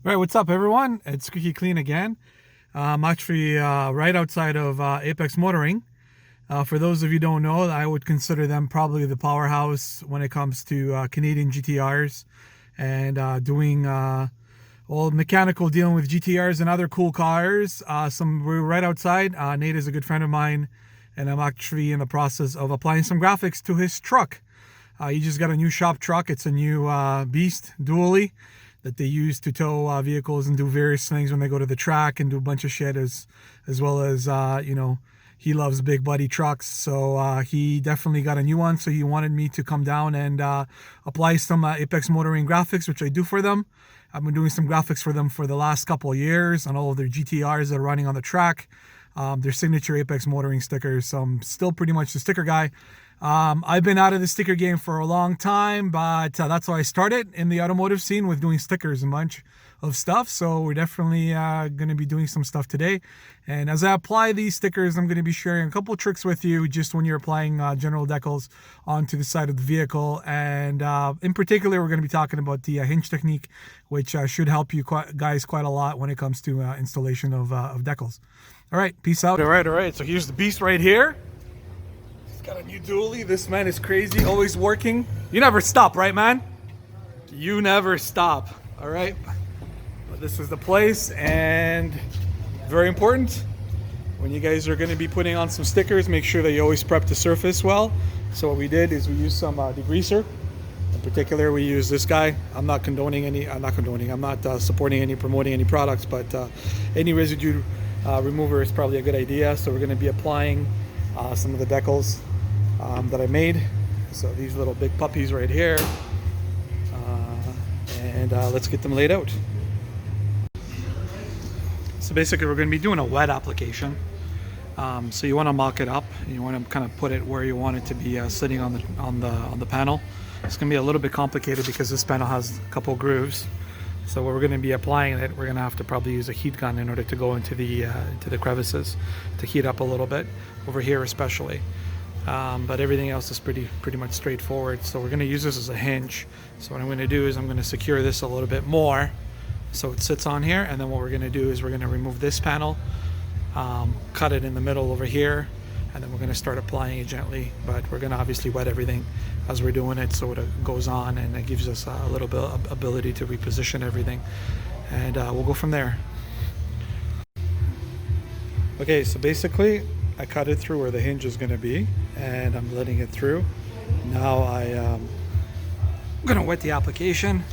All right, what's up, everyone? It's Squeaky Clean again. I'm actually right outside of ApexMotoring. For those of you who don't know, I would consider them probably the powerhouse when it comes to Canadian GTRs and doing all mechanical dealing with GTRs and other cool cars. We're right outside. Nate is a good friend of mine, and I'm actually in the process of applying some graphics to his truck. He just got a new shop truck. It's a new Beast dually that they use to tow vehicles and do various things when they go to the track and do a bunch of shit, as well as he loves big buddy trucks, so he definitely got a new one. So he wanted me to come down and apply some ApexMotoring graphics, which I do for them. I've been doing some graphics for them for the last couple of years on all of their GTRs that are running on the track, their signature ApexMotoring stickers. So I'm still pretty much the sticker guy. I've been out of the sticker game for a long time, but that's how I started in the automotive scene, with doing stickers and a bunch of stuff. So we're definitely going to be doing some stuff today. And as I apply these stickers, I'm going to be sharing a couple of tricks with you just when you're applying general decals onto the side of the vehicle. And in particular, we're going to be talking about the hinge technique, which should help you guys quite a lot when it comes to installation of decals. All right, peace out. All right. So here's the Beast right here. Got a new dually. This man is crazy, always working. You never stop, right, man? You never stop. All right, but this is the place, and very important, when you guys are going to be putting on some stickers, make sure that you always prep the surface well. So what we did is we used some degreaser. In particular, we use this guy. I'm not supporting any, promoting any products, but any residue remover is probably a good idea. So we're going to be applying some of the decals that I made. So these little big puppies right here, and let's get them laid out. So basically, we're going to be doing a wet application. So you want to mock it up, and you want to kind of put it where you want it to be sitting on the panel. It's going to be a little bit complicated because this panel has a couple grooves. So when we're going to be applying it, we're going to have to probably use a heat gun in order to go into the crevices to heat up a little bit over here, especially. But everything else is pretty much straightforward. So we're going to use this as a hinge. So what I'm going to do is I'm going to secure this a little bit more so it sits on here, and then what we're going to do is we're going to remove this panel, cut it in the middle over here, and then we're going to start applying it gently. But we're going to obviously wet everything as we're doing it, so it goes on, and it gives us a little bit of ability to reposition everything, and we'll go from there. Okay, so basically I cut it through where the hinge is going to be, and I'm letting it through. Now I'm going to wet the application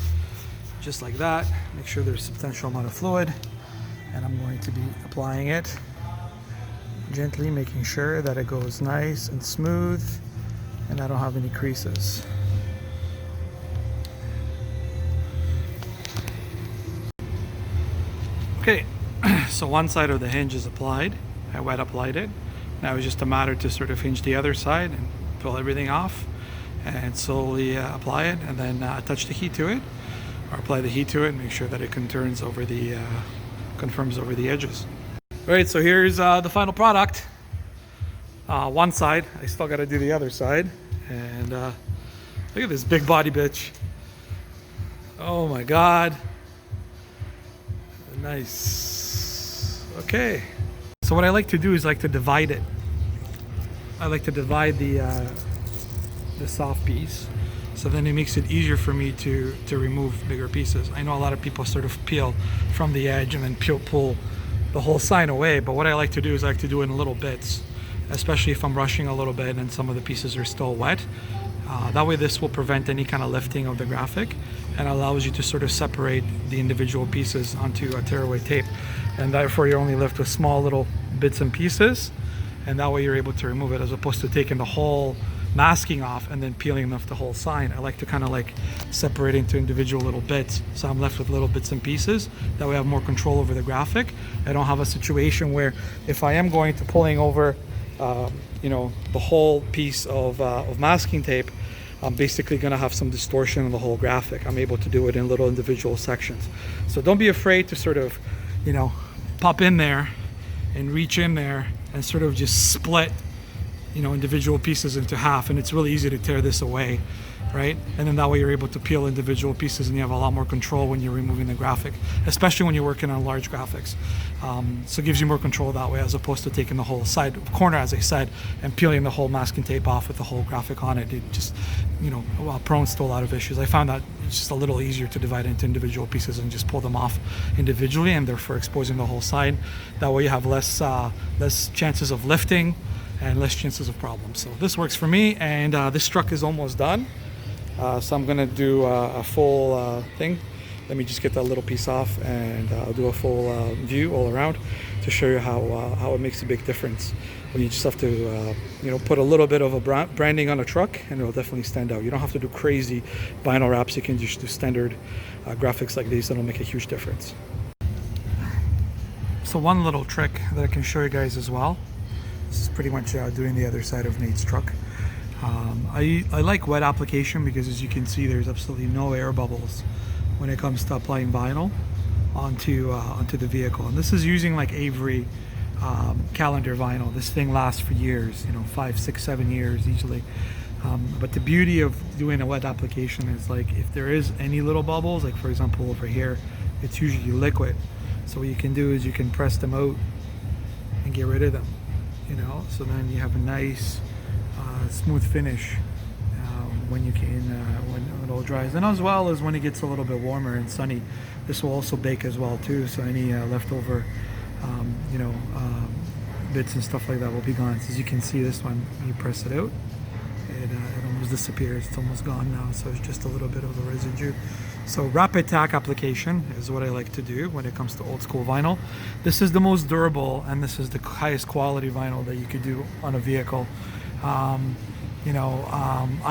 just like that. Make sure there's a substantial amount of fluid, and I'm going to be applying it gently, making sure that it goes nice and smooth and I don't have any creases. Okay, so one side of the hinge is applied. I wet applied it. Now it's just a matter to sort of hinge the other side and pull everything off and slowly apply it, and then attach the heat to it, or apply the heat to it and make sure that it confirms over the edges. All right, so here's the final product. One side, I still got to do the other side, and look at this big body bitch. Oh my God, nice. Okay, so what I like to do is to divide it. I like to divide the soft piece, so then it makes it easier for me to remove bigger pieces. I know a lot of people sort of peel from the edge and then pull the whole sign away, but what I like to do is I like to do it in little bits, especially if I'm rushing a little bit and some of the pieces are still wet. That way this will prevent any kind of lifting of the graphic and allows you to sort of separate the individual pieces onto a tearaway tape, and therefore you're only left with small little bits and pieces, and that way you're able to remove it, as opposed to taking the whole masking off and then peeling off the whole sign. I like to kind of separate into individual little bits, so I'm left with little bits and pieces. That way I have more control over the graphic. I don't have a situation where if I am going to pulling over the whole piece of masking tape, I'm basically going to have some distortion in the whole graphic. I'm able to do it in little individual sections. So don't be afraid to sort of pop in there and reach in there and sort of just split individual pieces into half, and it's really easy to tear this away. right? And then that way you're able to peel individual pieces and you have a lot more control when you're removing the graphic, especially when you're working on large graphics. So it gives you more control that way, as opposed to taking the whole side corner, as I said, and peeling the whole masking tape off with the whole graphic on it. It just, prone to a lot of issues. I found that it's just a little easier to divide into individual pieces and just pull them off individually, and therefore exposing the whole side. That way you have less chances of lifting and less chances of problems. So this works for me, and this truck is almost done. So I'm gonna do a full thing. Let me just get that little piece off, and I'll do a full view all around to show you how it makes a big difference when you just have to put a little bit of a branding on a truck, and it'll definitely stand out. You don't have to do crazy vinyl wraps. You can just do standard graphics like these, and it'll make a huge difference. So one little trick that I can show you guys as well. This is pretty much doing the other side of Nate's truck. I like wet application because, as you can see, there's absolutely no air bubbles when it comes to applying vinyl onto the vehicle. And this is using like Avery calendar vinyl. This thing lasts for years, 5, 6, 7 years easily. But the beauty of doing a wet application is, like, if there is any little bubbles, like for example over here, it's usually liquid. So what you can do is you can press them out and get rid of them, so then you have a nice smooth finish when it all dries, and as well as when it gets a little bit warmer and sunny. This will also bake as well too, so any leftover bits and stuff like that will be gone. So as you can see, this one, when you press it out, it almost disappears. It's almost gone now, so it's just a little bit of the residue. So rapid tack application is what I like to do when it comes to old school vinyl. This is the most durable, and this is the highest quality vinyl that you could do on a vehicle. I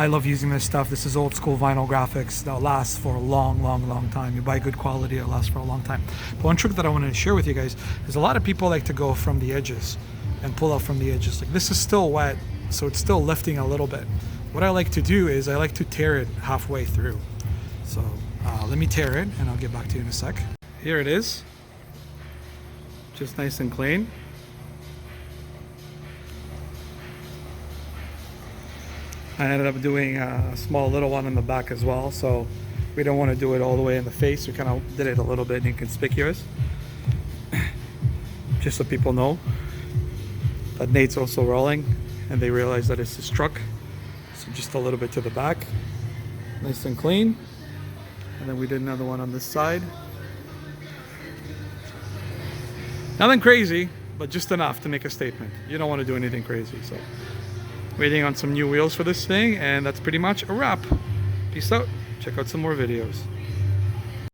love using this stuff. This is old school vinyl graphics that lasts for a long time. You buy good quality, it lasts for a long time. But one trick that I want to share with you guys is a lot of people like to go from the edges and pull out from the edges. Like, this is still wet, so it's still lifting a little bit. What I like to do is I like to tear it halfway through. So let me tear it, and I'll get back to you in a sec. Here it is, just nice and clean. I ended up doing a small little one in the back as well, so we don't want to do it all the way in the face. We kind of did it a little bit inconspicuous, just so people know that Nate's also rolling and they realize that it's his truck. So just a little bit to the back, nice and clean. And then we did another one on this side. Nothing crazy, but just enough to make a statement. You don't want to do anything crazy. So waiting on some new wheels for this thing, and that's pretty much a wrap. Peace out. Check out some more videos.